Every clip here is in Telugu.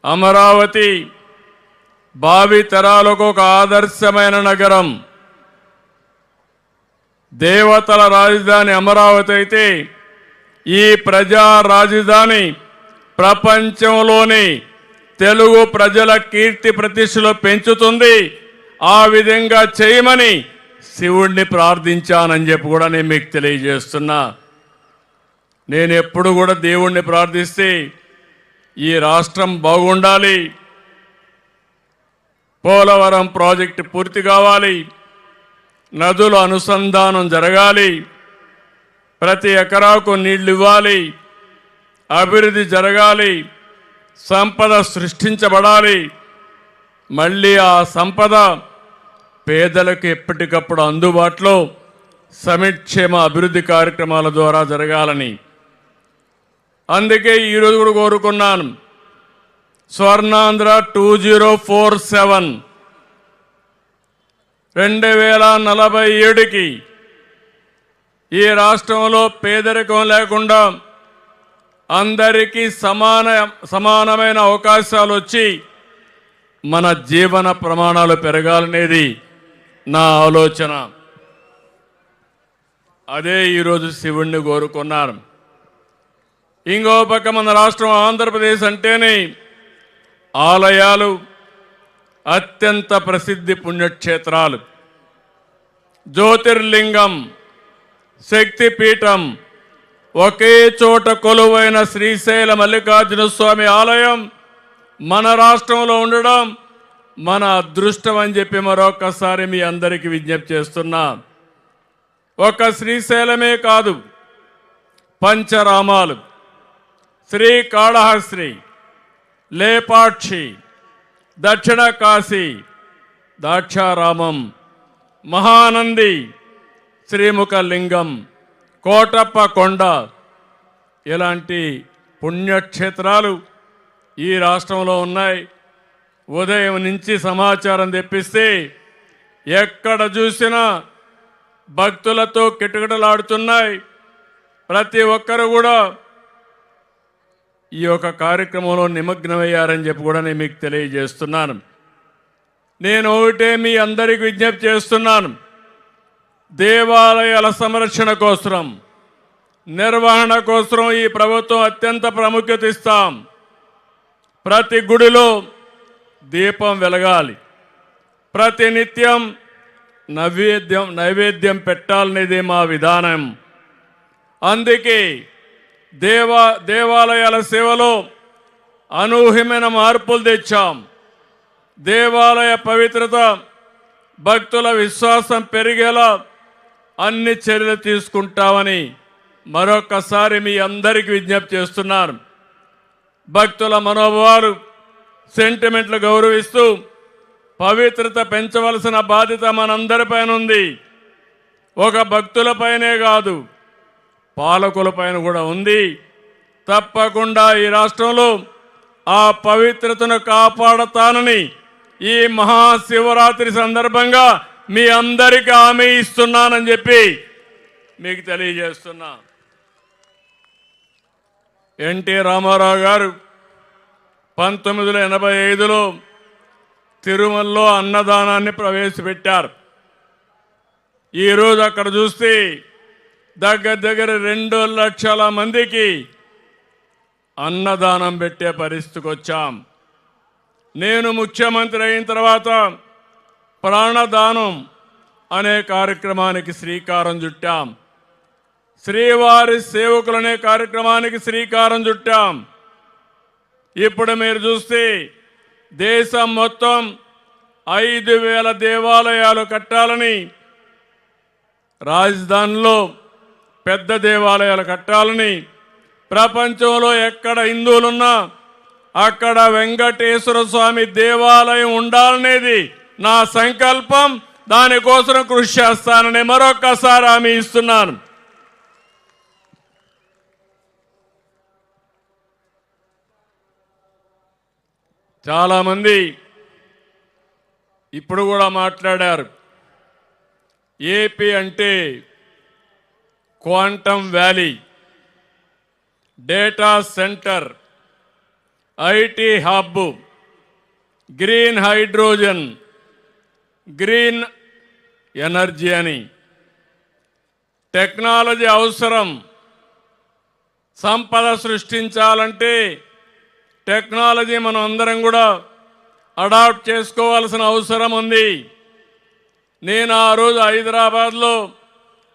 అమరావతి భావి తరాలకు ఒక ఆదర్శమైన నగరం. దేవతల రాజధాని అమరావతి అయితే ఈ ప్రజా రాజధాని ప్రపంచంలోని తెలుగు ప్రజల కీర్తి ప్రతిష్టలు పెంచుతుంది. ఆ విధంగా చేయమని శివుణ్ణి ప్రార్థించానని చెప్పి కూడా నేను మీకు తెలియజేస్తున్నా. నేను ఎప్పుడు కూడా దేవుణ్ణి ప్రార్థిస్తే ఈ రాష్ట్రం బాగుండాలి, పోలవరం ప్రాజెక్టు పూర్తి కావాలి, నదుల అనుసంధానం జరగాలి, ప్రతి ఎకరాకు నీళ్లు ఇవ్వాలి, అభివృద్ధి జరగాలి, సంపద సృష్టించబడాలి. మళ్ళీ ఆ సంపద పేదలకు ఎప్పటికప్పుడు అందుబాటులో సంక్షేమ అభివృద్ధి కార్యక్రమాల ద్వారా జరగాలని. అందుకే ఈరోజు కూడా కోరుకున్నాను, స్వర్ణాంధ్ర 2047 2047కి ఈ రాష్ట్రంలో పేదరికం లేకుండా అందరికీ సమానమైన అవకాశాలు వచ్చి మన జీవన ప్రమాణాలు పెరగాలనేది నా ఆలోచన. అదే ఈరోజు శివుణ్ణి కోరుకున్నాను. ఇంకో పక్క మన రాష్ట్రం ఆంధ్రప్రదేశ్ అంటేనే ఆలయాలు, అత్యంత ప్రసిద్ధి పుణ్యక్షేత్రాలు, జ్యోతిర్లింగం, శక్తిపీఠం, ఒకే చోట కొలువైన శ్రీశైల మల్లికార్జున స్వామి ఆలయం మన రాష్ట్రంలో ఉండడం మన అదృష్టం అని చెప్పి మరొకసారి మీ అందరికీ విజ్ఞప్తి చేస్తున్నా. ఒక శ్రీశైలమే కాదు, పంచరామాలు, శ్రీకాళహస్తి, లేపాక్షి, దక్షిణ కాశీ, దాక్షారామం, మహానంది, శ్రీముఖలింగం, కోటప్ప కొండ ఇలాంటి పుణ్యక్షేత్రాలు ఈ రాష్ట్రంలో ఉన్నాయి. ఉదయం నుంచి సమాచారం తెప్పిస్తే ఎక్కడ చూసినా భక్తులతో కిటకిటలాడుతున్నాయి. ప్రతి ఒక్కరు కూడా ఈ యొక్క కార్యక్రమంలో నిమగ్నమయ్యారని చెప్పి కూడా నేను మీకు తెలియజేస్తున్నాను. నేను ఒకటే మీ అందరికీ విజ్ఞప్తి చేస్తున్నాను, దేవాలయాల సంరక్షణ కోసం, నిర్వహణ కోసం ఈ ప్రభుత్వం అత్యంత ప్రాముఖ్యత ఇస్తాం. ప్రతి గుడిలో దీపం వెలగాలి, ప్రతి నిత్యం నైవేద్యం పెట్టాలనేది మా విధానం. అందుకే దేవాలయాల సేవలో అనూహ్యమైన మార్పులు తెచ్చాం. దేవాలయ పవిత్రత, భక్తుల విశ్వాసం పెరిగేలా అన్ని చర్యలు తీసుకుంటామని మరొకసారి మీ అందరికీ విజ్ఞప్తి చేస్తున్నాను. భక్తుల మనోభావాలు, సెంటిమెంట్లు గౌరవిస్తూ పవిత్రత పెంచవలసిన బాధ్యత మనందరిపైన ఉంది. ఒక భక్తులపైనే కాదు, పాలకులపైన కూడా ఉంది. తప్పకుండా ఈ రాష్ట్రంలో ఆ పవిత్రతను కాపాడతానని ఈ మహాశివరాత్రి సందర్భంగా మీ అందరికీ హామీ ఇస్తున్నానని చెప్పి మీకు తెలియజేస్తున్నా. ఎన్టీ రామారావు గారు 1985లో తిరుమలలో అన్నదానాన్ని ప్రవేశపెట్టారు. ఈరోజు అక్కడ చూస్తే దగ్గర 2 లక్షల మందికి అన్నదానం పెట్టే పరిస్థితికి వచ్చాం. నేను ముఖ్యమంత్రి అయిన తర్వాత ప్రాణదానం అనే కార్యక్రమానికి శ్రీకారం చుట్టాం. శ్రీవారి సేవకులనే కార్యక్రమానికి శ్రీకారం చుట్టాం. ఇప్పుడు మీరు చూస్తే దేశం మొత్తం 5,000 దేవాలయాలు కట్టాలని, రాజధానిలో పెద్ద దేవాలయాలు కట్టాలని, ప్రపంచంలో ఎక్కడ హిందువులున్నా అక్కడ వెంకటేశ్వర స్వామి దేవాలయం ఉండాలనేది నా సంకల్పం. దానికోసం కృషి చేస్తానని మరొక్కసారి హామీ ఇస్తున్నాను. చాలామంది ఇప్పుడు కూడా మాట్లాడారు, ఏపీ అంటే quantum valley, data centre, IT hub, green hydrogen, green energy అని టెక్నాలజీ అవసరం. సంపద సృష్టించాలంటే టెక్నాలజీ మనం అందరం కూడా అడాప్ట్ చేసుకోవాల్సిన అవసరం ఉంది. నేను ఆ రోజు హైదరాబాద్లో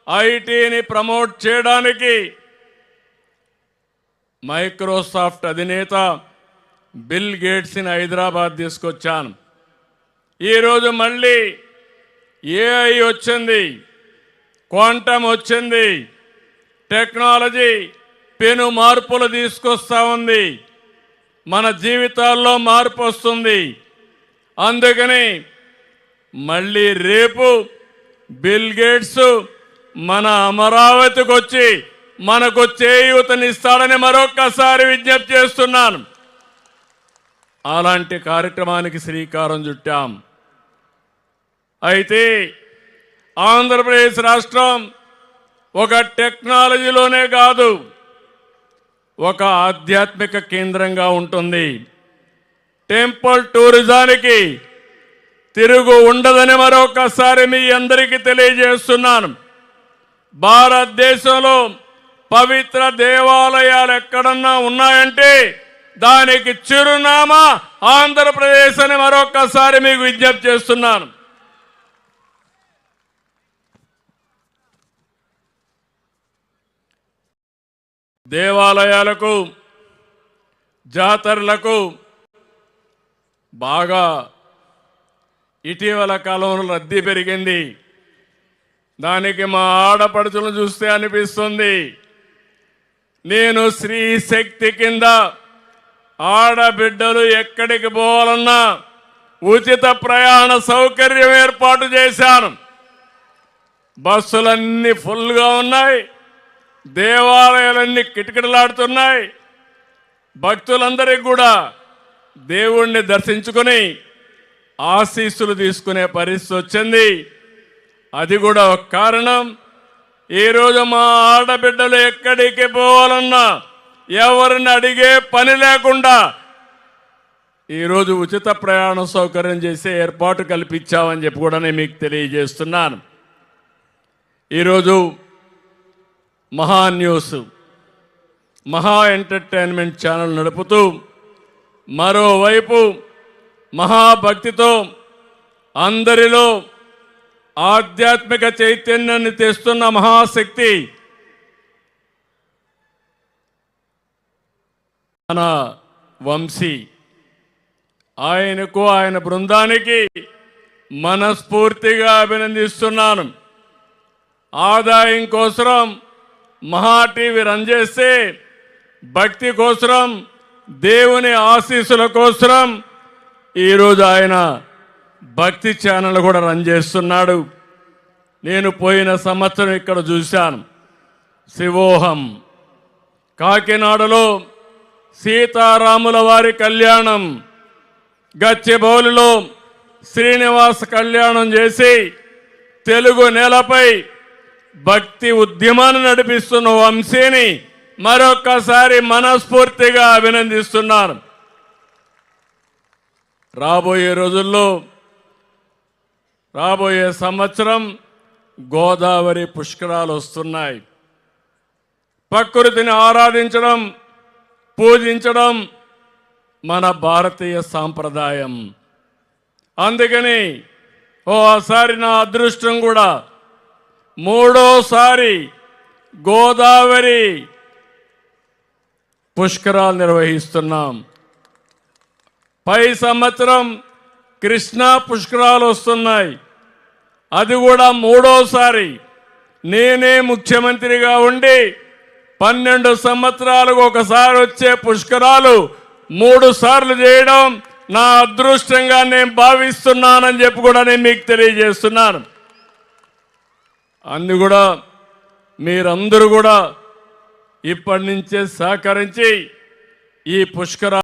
ఐటీని ప్రమోట్ చేయడానికి మైక్రోసాఫ్ట్ అధినేత బిల్ గేట్స్ని హైదరాబాద్ తీసుకొచ్చాను. ఈరోజు మళ్ళీ ఏఐ వచ్చింది, క్వాంటమ్ వచ్చింది, టెక్నాలజీ పెను మార్పులు తీసుకొస్తా ఉంది. మన జీవితాల్లో మార్పు వస్తుంది. అందుకని మళ్ళీ రేపు బిల్ గేట్స్ మన అమరావతికి వచ్చి మనకు చేయూతనిస్తాడని మరొక్కసారి విజ్ఞప్తి చేస్తున్నాను. అలాంటి కార్యక్రమానికి శ్రీకారం చుట్టాం. అయితే ఆంధ్రప్రదేశ్ రాష్ట్రం ఒక టెక్నాలజీలోనే కాదు, ఒక ఆధ్యాత్మిక కేంద్రంగా ఉంటుంది. టెంపుల్ టూరిజానికి తిరుగు ఉండదని మరొకసారి మీ అందరికీ తెలియజేస్తున్నాను. భారతదేశంలో పవిత్ర దేవాలయాలు ఎక్కడన్నా ఉన్నాయంటే దానికి చిరునామా ఆంధ్రప్రదేశ్ అని మరొకసారి మీకు విజ్ఞప్తి చేస్తున్నాను. దేవాలయాలకు, జాతరలకు బాగా ఇటీవల కాలంలో రద్దీ పెరిగింది. దానికి మా ఆడపడుచులను చూస్తే అనిపిస్తుంది. నేను స్త్రీ శక్తి కింద ఆడబిడ్డలు ఎక్కడికి పోవాలన్నా ఉచిత ప్రయాణ సౌకర్యం ఏర్పాటు చేశాను. బస్సులన్నీ ఫుల్గా ఉన్నాయి, దేవాలయాలన్నీ కిటకిటలాడుతున్నాయి. భక్తులందరికీ కూడా దేవుణ్ణి దర్శించుకొని ఆశీస్సులు తీసుకునే పరిస్థితి వచ్చింది. అది కూడా ఒక కారణం. ఈరోజు మా ఆడబిడ్డలు ఎక్కడికి పోవాలన్నా ఎవరిని అడిగే పని లేకుండా ఈరోజు ఉచిత ప్రయాణ సౌకర్యం చేసే ఏర్పాటు కల్పించామని చెప్పి కూడా నేను మీకు తెలియజేస్తున్నాను. ఈరోజు మహా న్యూస్, మహా ఎంటర్టైన్మెంట్ ఛానల్ నడుపుతూ మరోవైపు మహాభక్తితో అందరిలో ఆధ్యాత్మిక చైతన్యాన్ని తెస్తున్న మహాశక్తి మన వంశీ. ఆయనకు, ఆయన బృందానికి మనస్ఫూర్తిగా అభినందిస్తున్నాను. ఆదాయం కోసం మహా టీవీ రన్ చేస్తే భక్తి కోసం, దేవుని ఆశీస్సుల కోసం ఈరోజు ఆయన భక్తి ఛానల్ కూడా రన్ చేస్తున్నాడు. నేను పోయిన సంవత్సరం ఇక్కడ చూశాను. శివోహం కాకినాడలో సీతారాముల వారి కళ్యాణం, గచ్చిబౌలిలో శ్రీనివాస కళ్యాణం చేసి తెలుగు నేలపై భక్తి ఉద్యమాన్ని నడిపిస్తున్న వంశీని మరొక్కసారి మనస్ఫూర్తిగా అభినందిస్తున్నాను. రాబోయే రోజుల్లో, రాబోయే సంవత్సరం గోదావరి పుష్కరాలు వస్తున్నాయి. ప్రకృతిని ఆరాధించడం, పూజించడం మన భారతీయ సాంప్రదాయం. అందుకని ఓసారి నా అదృష్టం కూడా మూడోసారి గోదావరి పుష్కరాలు నిర్వహిస్తున్నాం. పై సంవత్సరం కృష్ణా పుష్కరాలు వస్తున్నాయి. అది కూడా మూడోసారి. నేనే ముఖ్యమంత్రిగా ఉండి 12 సంవత్సరాలకు ఒకసారి వచ్చే పుష్కరాలు 3 సార్లు చేయడం నా అదృష్టంగా నేను భావిస్తున్నానని చెప్పి కూడా నేను మీకు తెలియజేస్తున్నాను. అందు కూడా మీరందరూ కూడా ఇప్పటి నుంచే సహకరించి ఈ పుష్కరాలు